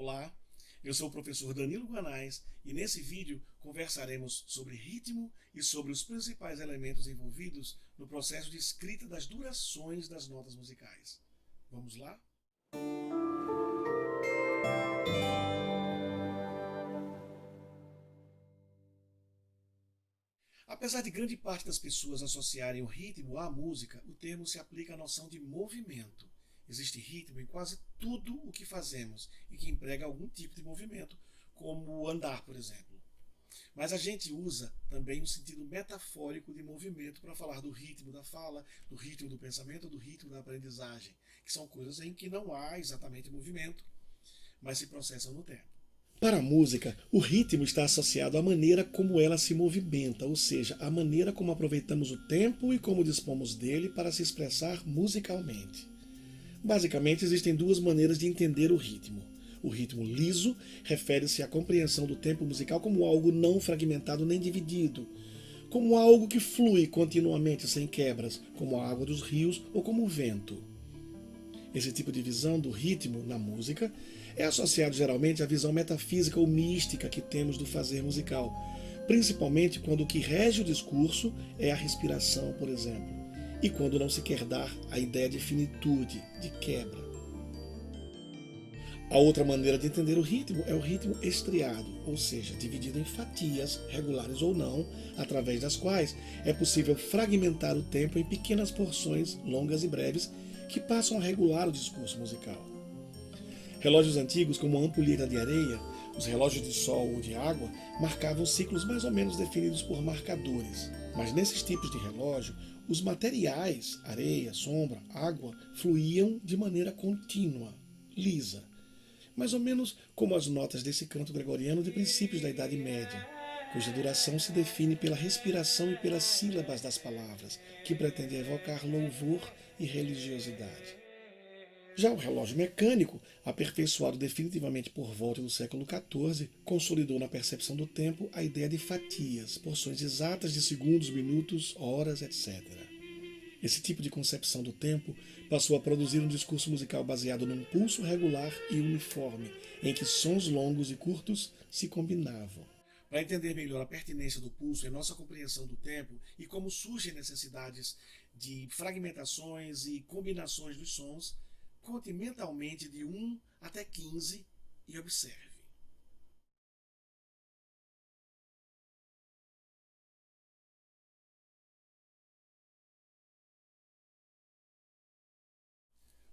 Olá, eu sou o professor Danilo Guanais e nesse vídeo conversaremos sobre ritmo e sobre os principais elementos envolvidos no processo de escrita das durações das notas musicais. Vamos lá? Apesar de grande parte das pessoas associarem o ritmo à música, o termo se aplica à noção de movimento. Existe ritmo em quase tudo o que fazemos e que emprega algum tipo de movimento, como andar, por exemplo. Mas a gente usa também o sentido metafórico de movimento para falar do ritmo da fala, do ritmo do pensamento, do ritmo da aprendizagem, que são coisas em que não há exatamente movimento, mas se processam no tempo. Para a música, o ritmo está associado à maneira como ela se movimenta, ou seja, à maneira como aproveitamos o tempo e como dispomos dele para se expressar musicalmente. Basicamente, existem duas maneiras de entender o ritmo. O ritmo liso refere-se à compreensão do tempo musical como algo não fragmentado nem dividido, como algo que flui continuamente sem quebras, como a água dos rios ou como o vento. Esse tipo de visão do ritmo na música é associado geralmente à visão metafísica ou mística que temos do fazer musical, principalmente quando o que rege o discurso é a respiração, por exemplo, e quando não se quer dar a ideia de finitude, de quebra. A outra maneira de entender o ritmo é o ritmo estriado, ou seja, dividido em fatias, regulares ou não, através das quais é possível fragmentar o tempo em pequenas porções longas e breves que passam a regular o discurso musical. Relógios antigos, como a ampulheta de areia, os relógios de sol ou de água, marcavam ciclos mais ou menos definidos por marcadores. Mas nesses tipos de relógio, os materiais, areia, sombra, água, fluíam de maneira contínua, lisa, mais ou menos como as notas desse canto gregoriano de princípios da Idade Média, cuja duração se define pela respiração e pelas sílabas das palavras, que pretende evocar louvor e religiosidade. Já o relógio mecânico, aperfeiçoado definitivamente por volta do século XIV, consolidou na percepção do tempo a ideia de fatias, porções exatas de segundos, minutos, horas, etc. Esse tipo de concepção do tempo passou a produzir um discurso musical baseado num pulso regular e uniforme, em que sons longos e curtos se combinavam. Para entender melhor a pertinência do pulso em nossa compreensão do tempo e como surgem necessidades de fragmentações e combinações dos sons, conte mentalmente de 1 até 15 e observe.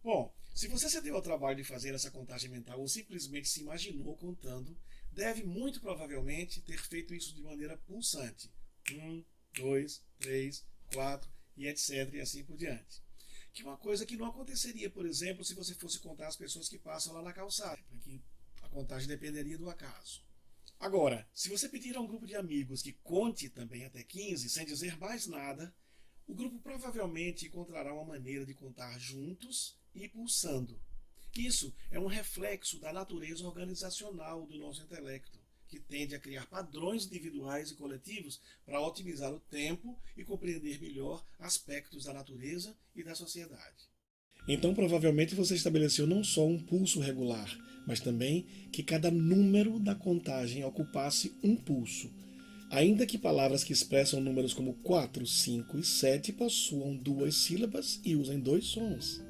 Bom, se você se deu ao trabalho de fazer essa contagem mental ou simplesmente se imaginou contando, deve muito provavelmente ter feito isso de maneira pulsante. 1, 2, 3, 4 e etc. e assim por diante. Que é uma coisa que não aconteceria, por exemplo, se você fosse contar as pessoas que passam lá na calçada, porque a contagem dependeria do acaso. Agora, se você pedir a um grupo de amigos que conte também até 15 sem dizer mais nada, o grupo provavelmente encontrará uma maneira de contar juntos e pulsando. Isso é um reflexo da natureza organizacional do nosso intelecto, que tende a criar padrões individuais e coletivos para otimizar o tempo e compreender melhor aspectos da natureza e da sociedade. Então, provavelmente você estabeleceu não só um pulso regular, mas também que cada número da contagem ocupasse um pulso, ainda que palavras que expressam números como 4, 5 e 7 possuam duas sílabas e usem dois sons.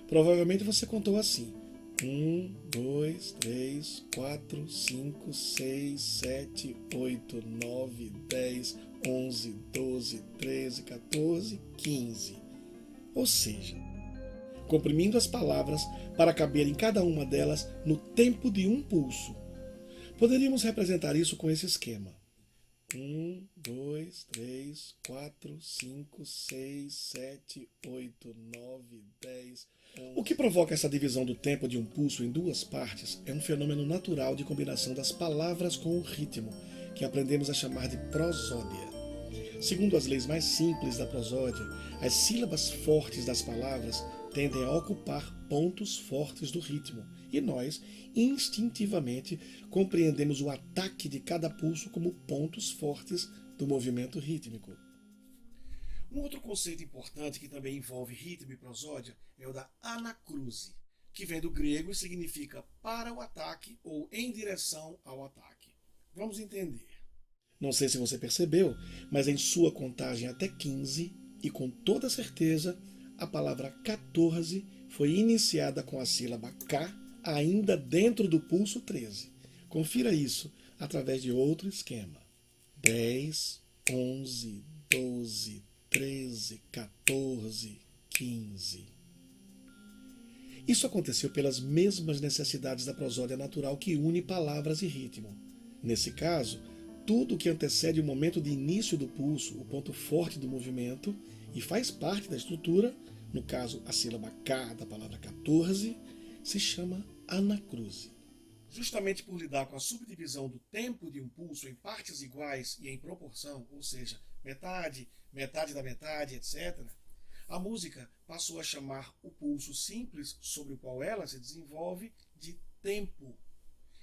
Provavelmente você contou assim: 1, 2, 3, 4, 5, 6, 7, 8, 9, 10, 11, 12, 13, 14, 15. Ou seja, comprimindo as palavras para caber em cada uma delas no tempo de um pulso. Poderíamos representar isso com esse esquema: 1, 2, 3, 4, 5, 6, 7, 8, 9, 10, 11. O que provoca essa divisão do tempo de um pulso em duas partes é um fenômeno natural de combinação das palavras com o ritmo, que aprendemos a chamar de prosódia. Segundo as leis mais simples da prosódia, as sílabas fortes das palavras tendem a ocupar pontos fortes do ritmo, e nós, instintivamente, compreendemos o ataque de cada pulso como pontos fortes do movimento rítmico. Um outro conceito importante que também envolve ritmo e prosódia é o da anacruse. que vem do grego e significa para o ataque ou em direção ao ataque. Vamos entender. Não sei se você percebeu, mas em sua contagem até 15, e com toda certeza, a palavra 14 foi iniciada com a sílaba K, ainda dentro do pulso 13. Confira isso através de outro esquema. 10, 11, 12, 13, 14, 15. Isso aconteceu pelas mesmas necessidades da prosódia natural que une palavras e ritmo. Nesse caso, tudo o que antecede o momento de início do pulso, o ponto forte do movimento, e faz parte da estrutura, no caso a sílaba K da palavra 14, se chama anacruse. Justamente por lidar com a subdivisão do tempo de um pulso em partes iguais e em proporção, ou seja, metade, metade da metade, etc., a música passou a chamar o pulso simples sobre o qual ela se desenvolve de tempo.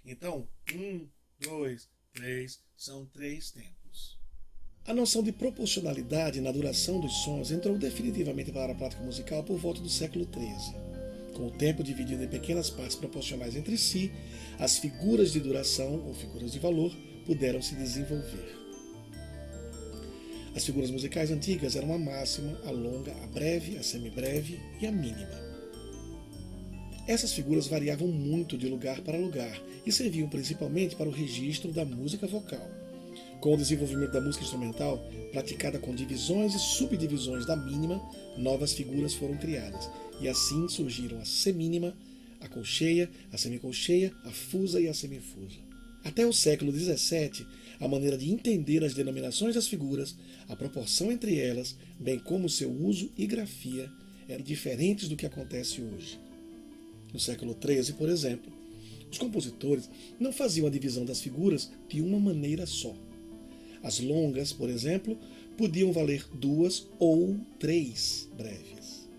Então, 1, 2, 3 são 3 tempos. A noção de proporcionalidade na duração dos sons entrou definitivamente para a prática musical por volta do século XIII. Com o tempo dividido em pequenas partes proporcionais entre si, as figuras de duração ou figuras de valor puderam se desenvolver. As figuras musicais antigas eram a máxima, a longa, a breve, a semibreve e a mínima. Essas figuras variavam muito de lugar para lugar e serviam principalmente para o registro da música vocal. Com o desenvolvimento da música instrumental, praticada com divisões e subdivisões da mínima, novas figuras foram criadas, e assim surgiram a semínima, a colcheia, a semicolcheia, a fusa e a semifusa. Até o século XVII, a maneira de entender as denominações das figuras, a proporção entre elas, bem como seu uso e grafia, eram diferentes do que acontece hoje. No século XIII, por exemplo, os compositores não faziam a divisão das figuras de uma maneira só. As longas, por exemplo, podiam valer 2 ou 3 breves.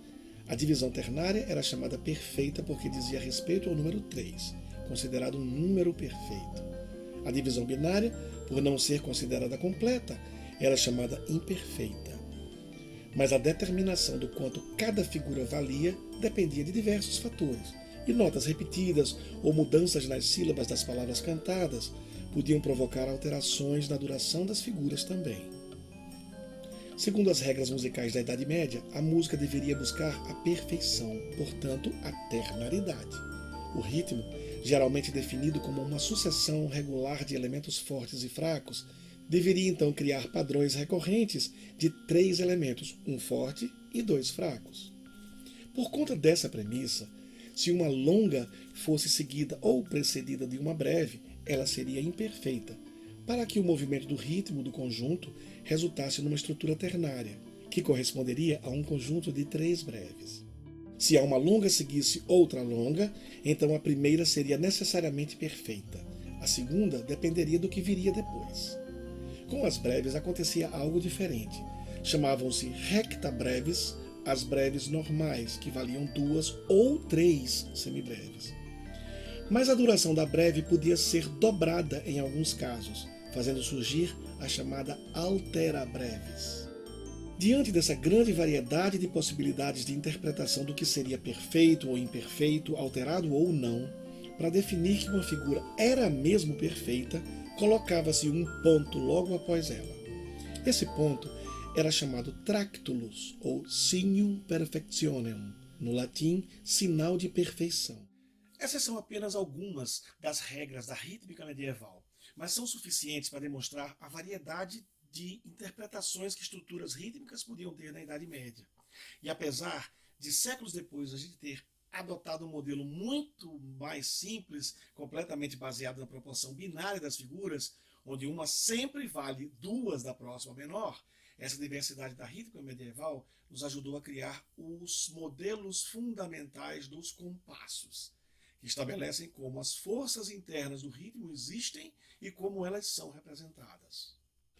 A divisão ternária era chamada perfeita porque dizia respeito ao número 3, considerado um número perfeito. A divisão binária, por não ser considerada completa, era chamada imperfeita. Mas a determinação do quanto cada figura valia dependia de diversos fatores, e notas repetidas ou mudanças nas sílabas das palavras cantadas podiam provocar alterações na duração das figuras também. Segundo as regras musicais da Idade Média, a música deveria buscar a perfeição, portanto, a ternaridade. O ritmo, geralmente definido como uma sucessão regular de elementos fortes e fracos, deveria então criar padrões recorrentes de 3 elementos, um forte e 2 fracos. Por conta dessa premissa, se uma longa fosse seguida ou precedida de uma breve, ela seria imperfeita, para que o movimento do ritmo do conjunto resultasse numa estrutura ternária, que corresponderia a um conjunto de 3 breves. Se a uma longa seguisse outra longa, então a primeira seria necessariamente perfeita. A segunda dependeria do que viria depois. Com as breves acontecia algo diferente. Chamavam-se recta breves as breves normais, que valiam 2 ou 3 semibreves. Mas a duração da breve podia ser dobrada em alguns casos, fazendo surgir a chamada altera breves. Diante dessa grande variedade de possibilidades de interpretação do que seria perfeito ou imperfeito, alterado ou não, para definir que uma figura era mesmo perfeita, colocava-se um ponto logo após ela. Esse ponto era chamado tractulus, ou signum perfectionem, no latim, sinal de perfeição. Essas são apenas algumas das regras da rítmica medieval, mas são suficientes para demonstrar a variedade de interpretações que estruturas rítmicas podiam ter na Idade Média. E apesar de séculos depois a gente ter adotado um modelo muito mais simples, completamente baseado na proporção binária das figuras, onde uma sempre vale 2 da próxima menor, essa diversidade da rítmica medieval nos ajudou a criar os modelos fundamentais dos compassos, que estabelecem como as forças internas do ritmo existem e como elas são representadas.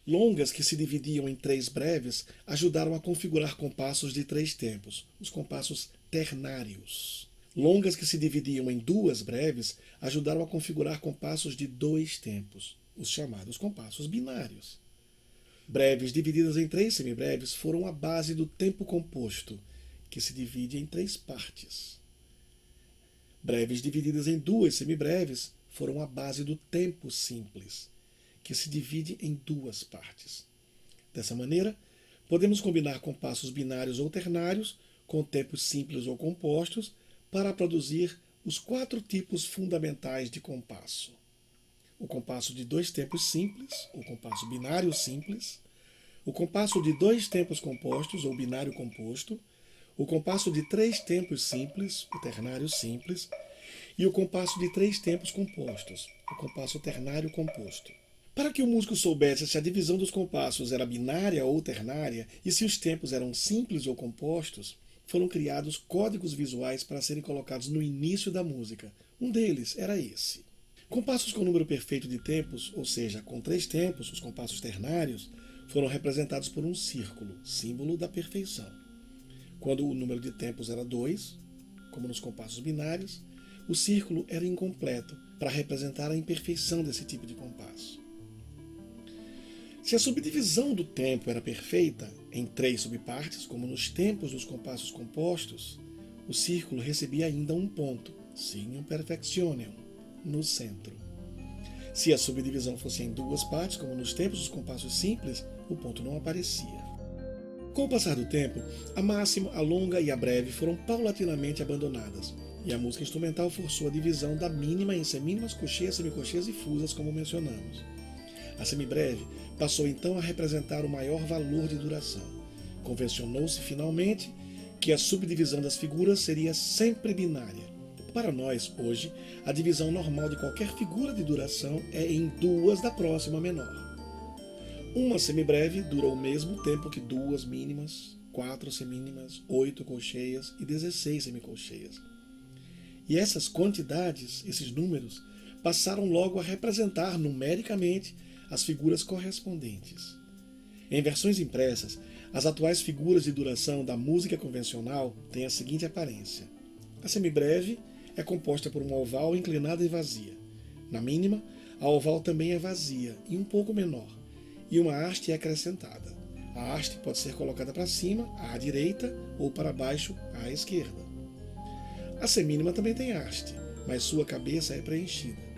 Longas que se dividiam em 3 breves ajudaram a configurar compassos de 3 tempos, os compassos ternários. Longas que se dividiam em 2 breves ajudaram a configurar compassos de 2 tempos, os chamados compassos binários. Breves divididas em 3 semibreves foram a base do tempo composto, que se divide em 3 partes. Breves divididas em duas semibreves foram a base do tempo simples, que se divide em duas partes. Dessa maneira, podemos combinar compassos binários ou ternários com tempos simples ou compostos para produzir os 4 tipos fundamentais de compasso: o compasso de 2 tempos simples, o compasso binário simples, o compasso de 2 tempos compostos ou binário composto, o compasso de 3 tempos simples, o ternário simples, e o compasso de 3 tempos compostos, o compasso ternário composto. Para que o músico soubesse se a divisão dos compassos era binária ou ternária e se os tempos eram simples ou compostos, foram criados códigos visuais para serem colocados no início da música. Um deles era esse. Compassos com número perfeito de tempos, ou seja, com 3 tempos, os compassos ternários, foram representados por um círculo, símbolo da perfeição. Quando o número de tempos era 2, como nos compassos binários, o círculo era incompleto para representar a imperfeição desse tipo de compasso. Se a subdivisão do tempo era perfeita, em 3 subpartes, como nos tempos dos compassos compostos, o círculo recebia ainda um ponto, signum perfectionem, no centro. Se a subdivisão fosse em 2 partes, como nos tempos dos compassos simples, o ponto não aparecia. Com o passar do tempo, a máxima, a longa e a breve foram paulatinamente abandonadas, e a música instrumental forçou a divisão da mínima em semínimas, cocheias, semicocheias e fusas, como mencionamos. A semibreve passou então a representar o maior valor de duração. Convencionou-se finalmente que a subdivisão das figuras seria sempre binária. Para nós, hoje, a divisão normal de qualquer figura de duração é em 2 da próxima menor. Uma semibreve dura o mesmo tempo que 2 mínimas, 4 semínimas, 8 colcheias e 16 semicolcheias. E essas quantidades, esses números, passaram logo a representar numericamente as figuras correspondentes. Em versões impressas, as atuais figuras de duração da música convencional têm a seguinte aparência. A semibreve é composta por uma oval inclinada e vazia. Na mínima, a oval também é vazia e um pouco menor, e uma haste é acrescentada. A haste pode ser colocada para cima, à direita, ou para baixo, à esquerda. A semínima também tem haste, mas sua cabeça é preenchida.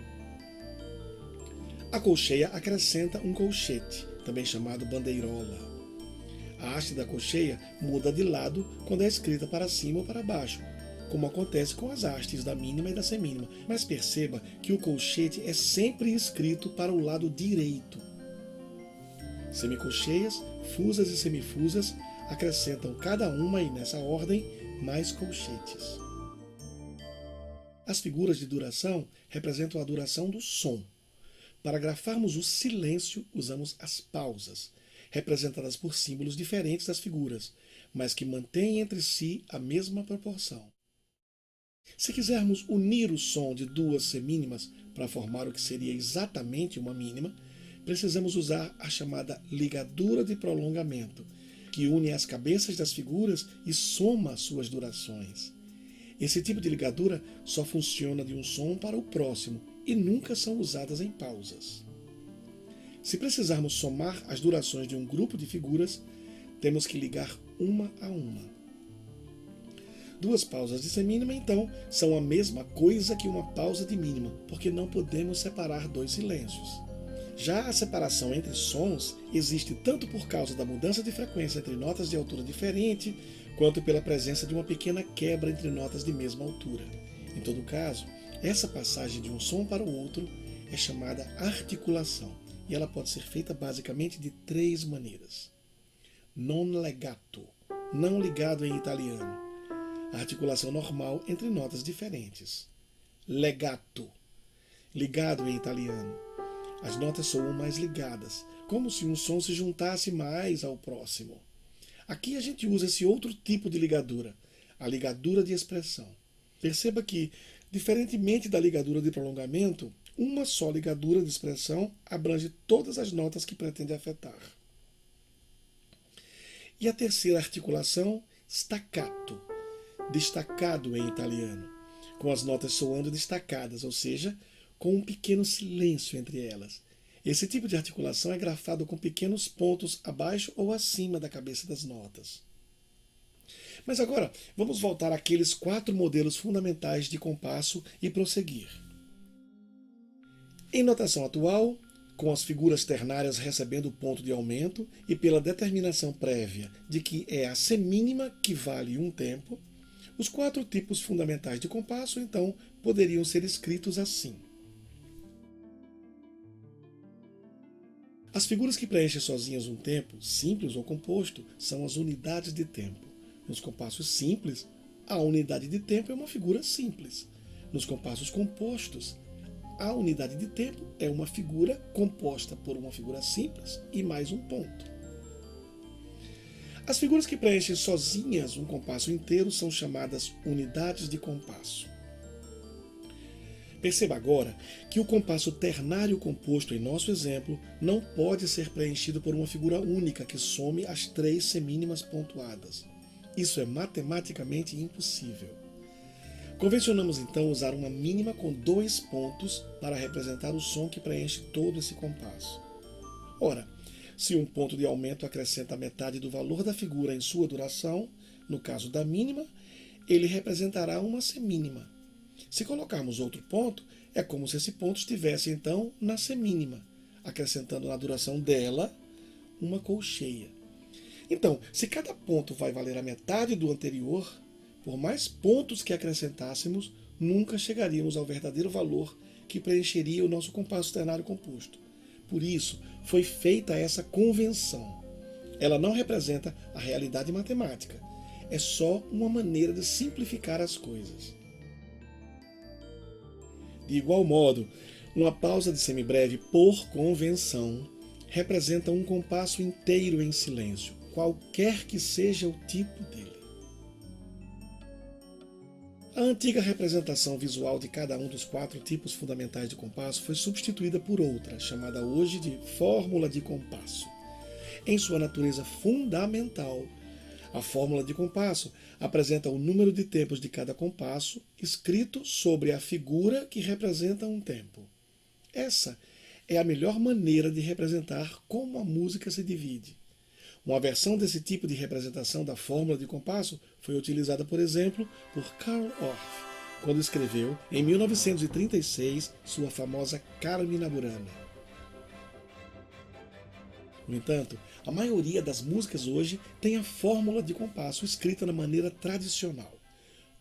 A colcheia acrescenta um colchete, também chamado bandeirola. A haste da colcheia muda de lado quando é escrita para cima ou para baixo, como acontece com as hastes da mínima e da semínima, mas perceba que o colchete é sempre escrito para o lado direito. Semicolcheias, fusas e semifusas acrescentam cada uma, e nessa ordem, mais colchetes. As figuras de duração representam a duração do som. Para grafarmos o silêncio, usamos as pausas, representadas por símbolos diferentes das figuras, mas que mantêm entre si a mesma proporção. Se quisermos unir o som de 2 semínimas para formar o que seria exatamente uma mínima, precisamos usar a chamada ligadura de prolongamento, que une as cabeças das figuras e soma suas durações. Esse tipo de ligadura só funciona de um som para o próximo e nunca são usadas em pausas. Se precisarmos somar as durações de um grupo de figuras, temos que ligar uma a uma. 2 pausas de semínima, então, são a mesma coisa que uma pausa de mínima, porque não podemos separar 2 silêncios. Já a separação entre sons existe tanto por causa da mudança de frequência entre notas de altura diferente, quanto pela presença de uma pequena quebra entre notas de mesma altura. Em todo caso, essa passagem de um som para o outro é chamada articulação, e ela pode ser feita basicamente de 3 maneiras. Non legato, não ligado em italiano, a articulação normal entre notas diferentes. Legato, ligado em italiano, as notas soam mais ligadas, como se um som se juntasse mais ao próximo. Aqui a gente usa esse outro tipo de ligadura, a ligadura de expressão. Perceba que, diferentemente da ligadura de prolongamento, uma só ligadura de expressão abrange todas as notas que pretende afetar. E a terceira articulação, staccato, destacado em italiano, com as notas soando destacadas, ou seja, com um pequeno silêncio entre elas. Esse tipo de articulação é grafado com pequenos pontos abaixo ou acima da cabeça das notas. Mas agora, vamos voltar àqueles 4 modelos fundamentais de compasso e prosseguir. Em notação atual, com as figuras ternárias recebendo o ponto de aumento e pela determinação prévia de que é a semínima que vale um tempo, os 4 tipos fundamentais de compasso, então, poderiam ser escritos assim. As figuras que preenchem sozinhas um tempo, simples ou composto, são as unidades de tempo. Nos compassos simples, a unidade de tempo é uma figura simples. Nos compassos compostos, a unidade de tempo é uma figura composta por uma figura simples e mais um ponto. As figuras que preenchem sozinhas um compasso inteiro são chamadas unidades de compasso. Perceba agora que o compasso ternário composto em nosso exemplo não pode ser preenchido por uma figura única que some as 3 semínimas pontuadas. Isso é matematicamente impossível. Convencionamos então usar uma mínima com 2 pontos para representar o som que preenche todo esse compasso. Ora, se um ponto de aumento acrescenta metade do valor da figura em sua duração, no caso da mínima, ele representará uma semínima. Se colocarmos outro ponto, é como se esse ponto estivesse então na semínima, acrescentando na duração dela uma colcheia. Então, se cada ponto vai valer a metade do anterior, por mais pontos que acrescentássemos, nunca chegaríamos ao verdadeiro valor que preencheria o nosso compasso ternário composto. Por isso, foi feita essa convenção. Ela não representa a realidade matemática. É só uma maneira de simplificar as coisas. De igual modo, uma pausa de semibreve, por convenção, representa um compasso inteiro em silêncio, qualquer que seja o tipo dele. A antiga representação visual de cada um dos 4 tipos fundamentais de compasso foi substituída por outra, chamada hoje de fórmula de compasso. Em sua natureza fundamental, a fórmula de compasso apresenta o número de tempos de cada compasso escrito sobre a figura que representa um tempo. Essa é a melhor maneira de representar como a música se divide. Uma versão desse tipo de representação da fórmula de compasso foi utilizada, por exemplo, por Carl Orff, quando escreveu, em 1936, sua famosa Carmina Burana. No entanto, a maioria das músicas hoje tem a fórmula de compasso escrita na maneira tradicional,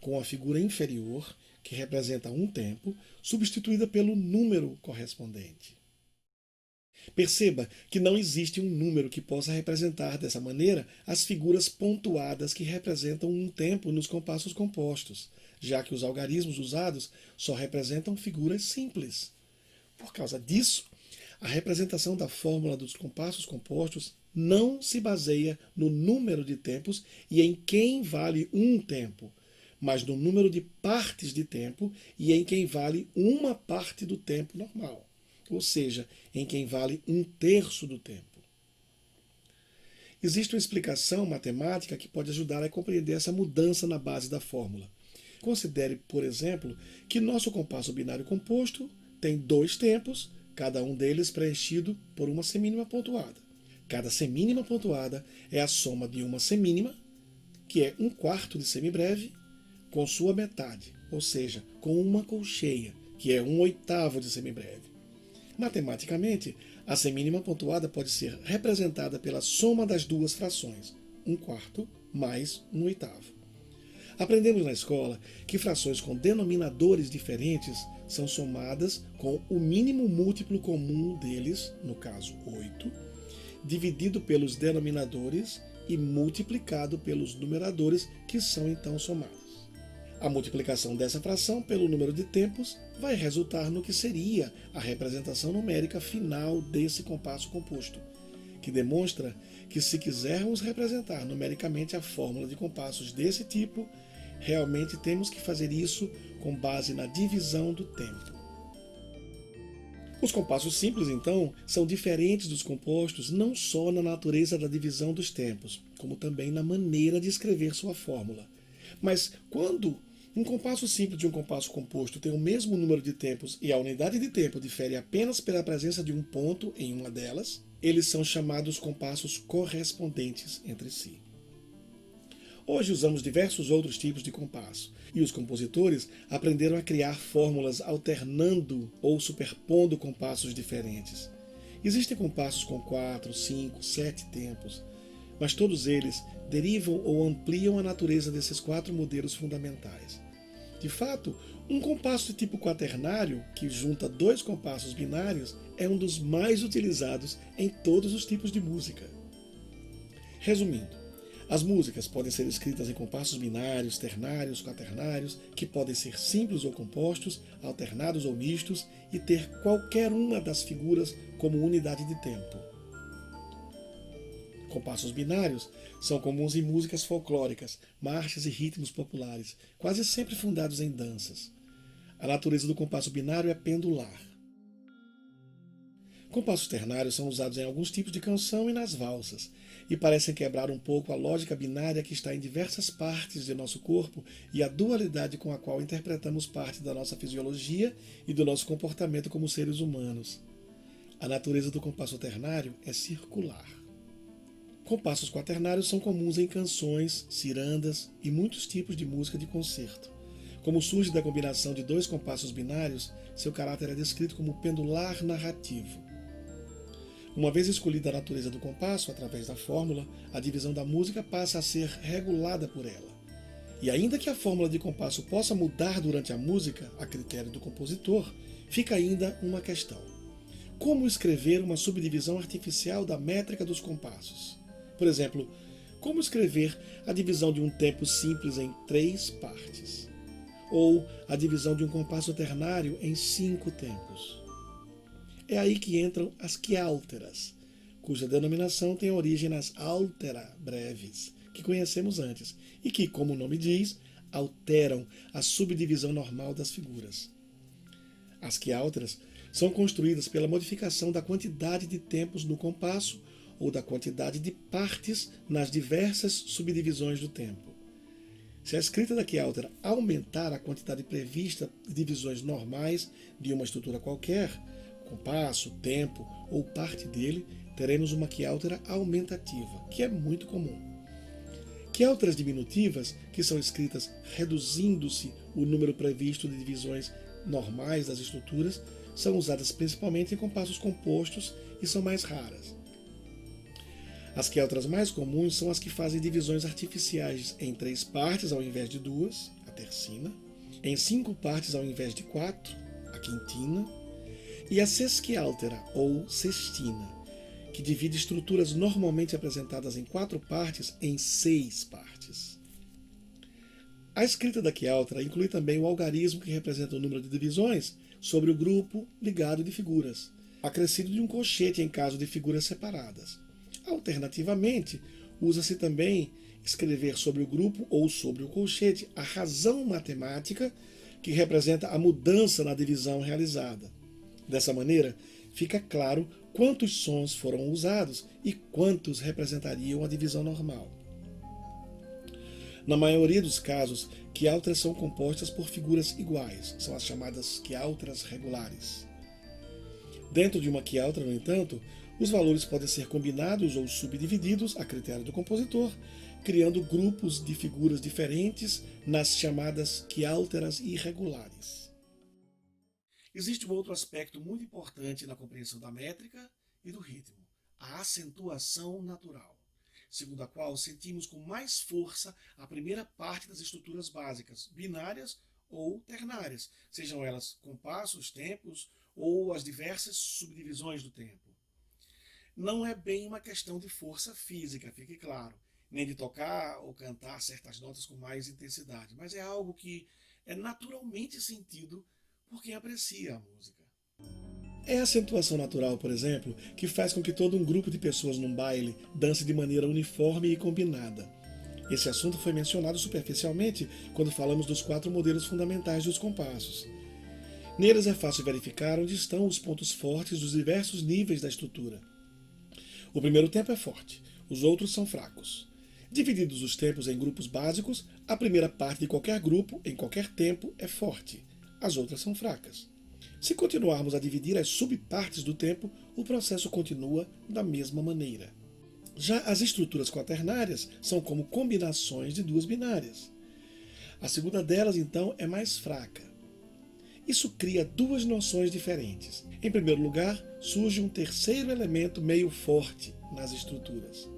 com a figura inferior, que representa um tempo, substituída pelo número correspondente. Perceba que não existe um número que possa representar dessa maneira as figuras pontuadas que representam um tempo nos compassos compostos, já que os algarismos usados só representam figuras simples. Por causa disso, a representação da fórmula dos compassos compostos não se baseia no número de tempos e em quem vale um tempo, mas no número de partes de tempo e em quem vale uma parte do tempo normal, ou seja, em quem vale 1/3 do tempo. Existe uma explicação matemática que pode ajudar a compreender essa mudança na base da fórmula. Considere, por exemplo, que nosso compasso binário composto tem 2 tempos, cada um deles preenchido por uma semínima pontuada. Cada semínima pontuada é a soma de uma semínima, que é 1/4 de semibreve, com sua metade, ou seja, com uma colcheia, que é 1/8 de semibreve. Matematicamente, a semínima pontuada pode ser representada pela soma das 2 frações, 1/4 mais 1/8. Aprendemos na escola que frações com denominadores diferentes são somadas com o mínimo múltiplo comum deles, no caso 8, dividido pelos denominadores e multiplicado pelos numeradores, que são então somados. A multiplicação dessa fração pelo número de tempos vai resultar no que seria a representação numérica final desse compasso composto, que demonstra que se quisermos representar numericamente a fórmula de compassos desse tipo, realmente temos que fazer isso com base na divisão do tempo. Os compassos simples, então, são diferentes dos compostos não só na natureza da divisão dos tempos, como também na maneira de escrever sua fórmula. Mas quando um compasso simples de um compasso composto tem o mesmo número de tempos e a unidade de tempo difere apenas pela presença de um ponto em uma delas, eles são chamados compassos correspondentes entre si. Hoje usamos diversos outros tipos de compasso, e os compositores aprenderam a criar fórmulas alternando ou superpondo compassos diferentes. Existem compassos com 4, 5, 7 tempos, mas todos eles derivam ou ampliam a natureza desses 4 modelos fundamentais. De fato, um compasso de tipo quaternário, que junta 2 compassos binários, é um dos mais utilizados em todos os tipos de música. Resumindo, as músicas podem ser escritas em compassos binários, ternários, quaternários, que podem ser simples ou compostos, alternados ou mistos, e ter qualquer uma das figuras como unidade de tempo. Compassos binários são comuns em músicas folclóricas, marchas e ritmos populares, quase sempre fundados em danças. A natureza do compasso binário é pendular. Compassos ternários são usados em alguns tipos de canção e nas valsas, e parecem quebrar um pouco a lógica binária que está em diversas partes de nosso corpo e a dualidade com a qual interpretamos parte da nossa fisiologia e do nosso comportamento como seres humanos. A natureza do compasso ternário é circular. Compassos quaternários são comuns em canções, cirandas e muitos tipos de música de concerto. Como surge da combinação de 2 compassos binários, seu caráter é descrito como pendular narrativo. Uma vez escolhida a natureza do compasso, através da fórmula, a divisão da música passa a ser regulada por ela. E ainda que a fórmula de compasso possa mudar durante a música, a critério do compositor, fica ainda uma questão. Como escrever uma subdivisão artificial da métrica dos compassos? Por exemplo, como escrever a divisão de um tempo simples em 3 partes? Ou a divisão de um compasso ternário em 5 tempos? É aí que entram as quiálteras, cuja denominação tem origem nas altera breves, que conhecemos antes, e que, como o nome diz, alteram a subdivisão normal das figuras. As quiálteras são construídas pela modificação da quantidade de tempos no compasso ou da quantidade de partes nas diversas subdivisões do tempo. Se a escrita da quiáltera aumentar a quantidade prevista de divisões normais de uma estrutura qualquer, compasso, tempo ou parte dele, teremos uma quiáltera aumentativa, que é muito comum. Quiálteras diminutivas, que são escritas reduzindo-se o número previsto de divisões normais das estruturas, são usadas principalmente em compassos compostos e são mais raras. As quiálteras mais comuns são as que fazem divisões artificiais em 3 partes ao invés de 2, a tercina, em 5 partes ao invés de 4, a quintina, e a sesquiáltera, ou sextina, que divide estruturas normalmente apresentadas em 4 partes em 6 partes. A escrita da quiáltera inclui também o algarismo, que representa o número de divisões sobre o grupo ligado de figuras, acrescido de um colchete em caso de figuras separadas. Alternativamente, usa-se também escrever sobre o grupo ou sobre o colchete a razão matemática que representa a mudança na divisão realizada. Dessa maneira, fica claro quantos sons foram usados e quantos representariam a divisão normal. Na maioria dos casos, quiálteras são compostas por figuras iguais, são as chamadas quiálteras regulares. Dentro de uma quiáltera, no entanto, os valores podem ser combinados ou subdivididos a critério do compositor, criando grupos de figuras diferentes nas chamadas quiálteras irregulares. Existe um outro aspecto muito importante na compreensão da métrica e do ritmo, a acentuação natural, segundo a qual sentimos com mais força a primeira parte das estruturas básicas, binárias ou ternárias, sejam elas compassos, tempos ou as diversas subdivisões do tempo. Não é bem uma questão de força física, fique claro, nem de tocar ou cantar certas notas com mais intensidade, mas é algo que é naturalmente sentido por quem aprecia a música. É a acentuação natural, por exemplo, que faz com que todo um grupo de pessoas num baile dance de maneira uniforme e combinada. Esse assunto foi mencionado superficialmente quando falamos dos 4 modelos fundamentais dos compassos. Neles é fácil verificar onde estão os pontos fortes dos diversos níveis da estrutura. O primeiro tempo é forte, os outros são fracos. Divididos os tempos em grupos básicos, a primeira parte de qualquer grupo, em qualquer tempo, é forte. As outras são fracas. Se continuarmos a dividir as subpartes do tempo, o processo continua da mesma maneira. Já as estruturas quaternárias são como combinações de duas binárias. A segunda delas, então, é mais fraca. Isso cria duas noções diferentes. Em primeiro lugar, surge um terceiro elemento meio forte nas estruturas,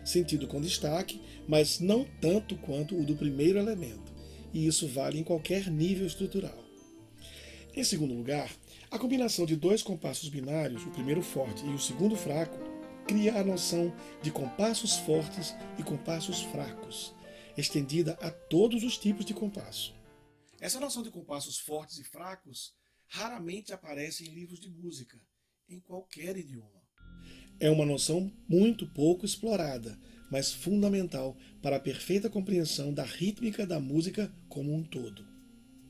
sentido com destaque, mas não tanto quanto o do primeiro elemento, e isso vale em qualquer nível estrutural. Em segundo lugar, a combinação de dois compassos binários, o primeiro forte e o segundo fraco, cria a noção de compassos fortes e compassos fracos, estendida a todos os tipos de compasso. Essa noção de compassos fortes e fracos raramente aparece em livros de música, em qualquer idioma. É uma noção muito pouco explorada, mas fundamental para a perfeita compreensão da rítmica da música como um todo.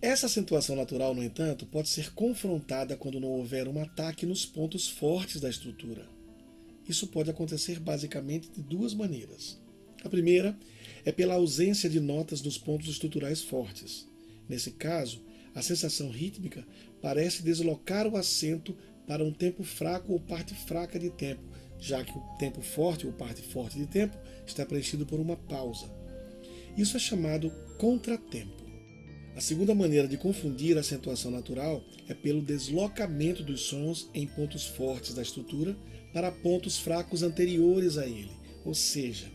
Essa acentuação natural, no entanto, pode ser confrontada quando não houver um ataque nos pontos fortes da estrutura. Isso pode acontecer basicamente de duas maneiras. A primeira é pela ausência de notas nos pontos estruturais fortes. Nesse caso, a sensação rítmica parece deslocar o acento para um tempo fraco ou parte fraca de tempo, já que o tempo forte ou parte forte de tempo está preenchido por uma pausa. Isso é chamado contratempo. A segunda maneira de confundir a acentuação natural é pelo deslocamento dos sons em pontos fortes da estrutura para pontos fracos anteriores a ele, ou seja,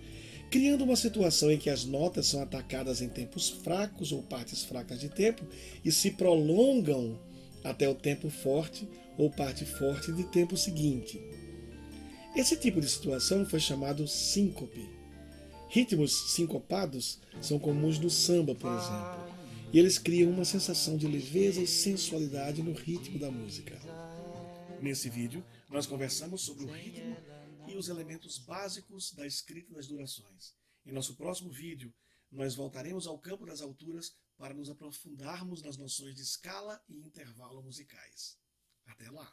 criando uma situação em que as notas são atacadas em tempos fracos ou partes fracas de tempo e se prolongam até o tempo forte ou parte forte de tempo seguinte. Esse tipo de situação foi chamado síncope. Ritmos sincopados são comuns no samba, por exemplo, e eles criam uma sensação de leveza e sensualidade no ritmo da música. Nesse vídeo, nós conversamos sobre o ritmo e os elementos básicos da escrita das durações. Em nosso próximo vídeo, nós voltaremos ao campo das alturas para nos aprofundarmos nas noções de escala e intervalo musicais. Até lá!